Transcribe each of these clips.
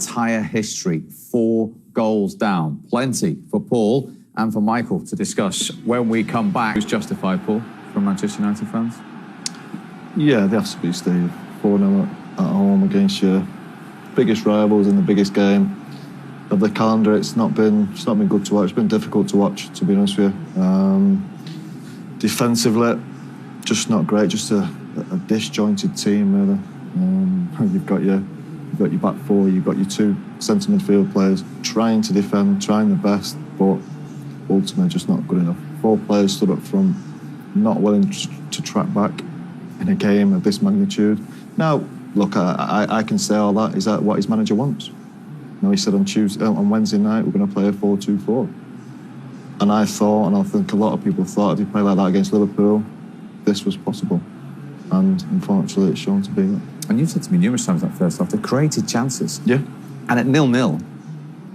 entire history. 4 goals down. Plenty for Paul and for Michael to discuss when we come back. Who's justified, Paul, from Manchester United fans? Yeah, they have to be, Steve. 4-0 at home against your biggest rivals in the biggest game of the calendar. It's not been good to watch. It's been difficult to watch, to be honest with you. Defensively, just not great. Just a disjointed team, really. You've got your back four. You've got your 2 centre midfield players trying to defend, trying their best, but ultimately just not good enough. 4 players stood up front, not willing to track back in a game of this magnitude. Now, look, I can say all that. Is that what his manager wants? You know, he said on Wednesday night, we're going to play a 4-2-4. And I thought, and I think a lot of people thought, if he played like that against Liverpool, this was possible. And unfortunately, it's shown to be that. And you've said to me numerous times that first half, they created chances. Yeah. And at 0-0,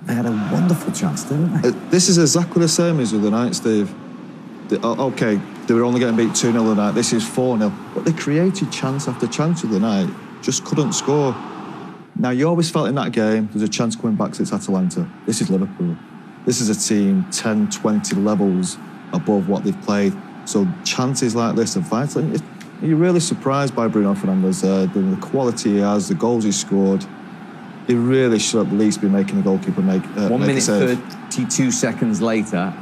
they had a wonderful chance, didn't they? This is exactly the same as the other night, Steve. Okay, they were only getting beat 2-0 the night. This is 4-0. But they created chance after chance of the night, just couldn't score. Now, you always felt in that game, there's a chance coming back to Atalanta. This is Liverpool. This is a team 10, 20 levels above what they've played. So chances like this are vital. You're really surprised by Bruno Fernandes, the quality he has, the goals he scored. He really should at least be making the goalkeeper make 1 minute, 32 seconds later,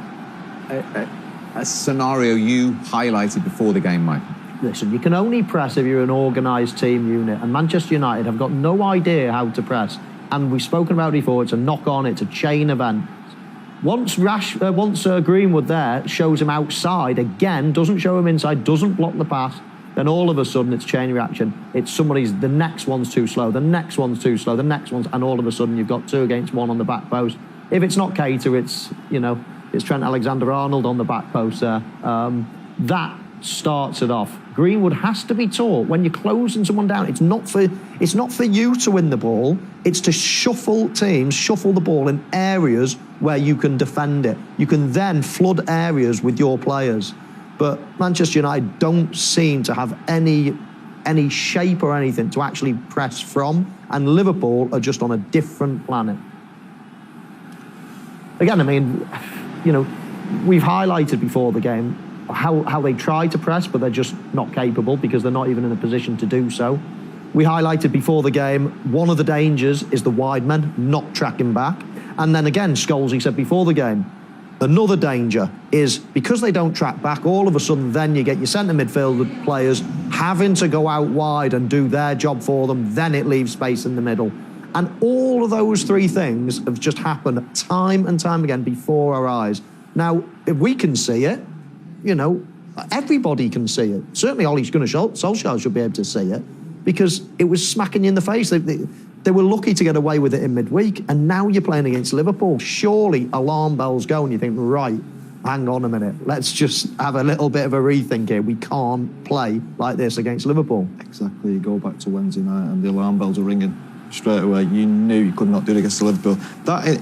a scenario you highlighted before the game, Mike. Listen, you can only press if you're an organised team unit, and Manchester United have got no idea how to press. And we've spoken about it before, it's a knock-on, it's a chain event. Once Greenwood there shows him outside, again, doesn't show him inside, doesn't block the pass, then all of a sudden it's chain reaction. It's the next one's too slow, the next one's too slow, the next one's, and all of a sudden you've got 2 against 1 on the back post. If it's not Keita, it's Trent Alexander-Arnold on the back post there. That starts it off. Greenwood has to be taught when you're closing someone down. It's not for you to win the ball. It's to shuffle the ball in areas where you can defend it. You can then flood areas with your players. But Manchester United don't seem to have any shape or anything to actually press from, and Liverpool are just on a different planet. Again, I mean, we've highlighted before the game how they try to press, but they're just not capable because they're not even in a position to do so. We highlighted before the game, one of the dangers is the wide men not tracking back. And then again, Scholesy said before the game, another danger is because they don't track back, all of a sudden then you get your centre midfield players having to go out wide and do their job for them, then it leaves space in the middle. And all of those 3 things have just happened time and time again before our eyes. Now, if we can see it, everybody can see it. Certainly Ole Gunnar Solskjaer should be able to see it because it was smacking you in the face. They were lucky to get away with it in midweek, and now you're playing against Liverpool. Surely alarm bells go and you think, right, hang on a minute, let's just have a little bit of a rethink here. We can't play like this against Liverpool. Exactly. You go back to Wednesday night and the alarm bells are ringing straight away. You knew you could not do it against Liverpool.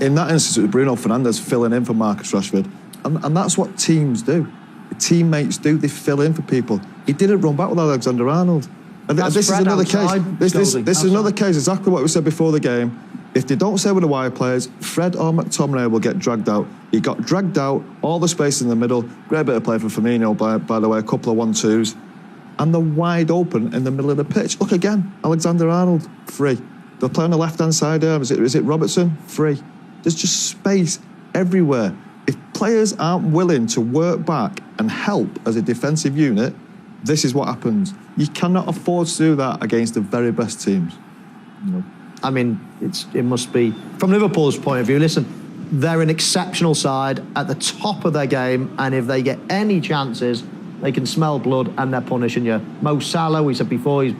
In that instance, it was Bruno Fernandes filling in for Marcus Rashford, and that's what teams do. Teammates do, they fill in for people. He didn't run back with Alexander-Arnold. And this is another case. This is another case, exactly what we said before the game. If they don't stay with the wide players, Fred or McTominay will get dragged out. He got dragged out, all the space in the middle. Great bit of play for Firmino, by the way, a couple of 1-2s. And they're wide open in the middle of the pitch. Look again, Alexander-Arnold, free. They're playing on the left-hand side there. Is it Robertson? Free. There's just space everywhere. If players aren't willing to work back and help as a defensive unit, this is what happens. You cannot afford to do that against the very best teams. I mean, it must be, from Liverpool's point of view, listen, they're an exceptional side at the top of their game, and if they get any chances, they can smell blood and they're punishing you. Mo Salah, we said before, he's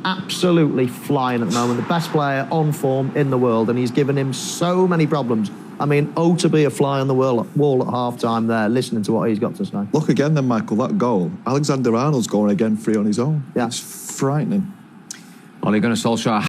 absolutely flying at the moment, the best player on form in the world, and he's given him so many problems. I mean, to be a fly on the wall at half-time there, listening to what he's got to say. Look again then, Michael, that goal. Alexander-Arnold's going again free on his own. Yeah. It's frightening. Ole Gunnar Solskjaer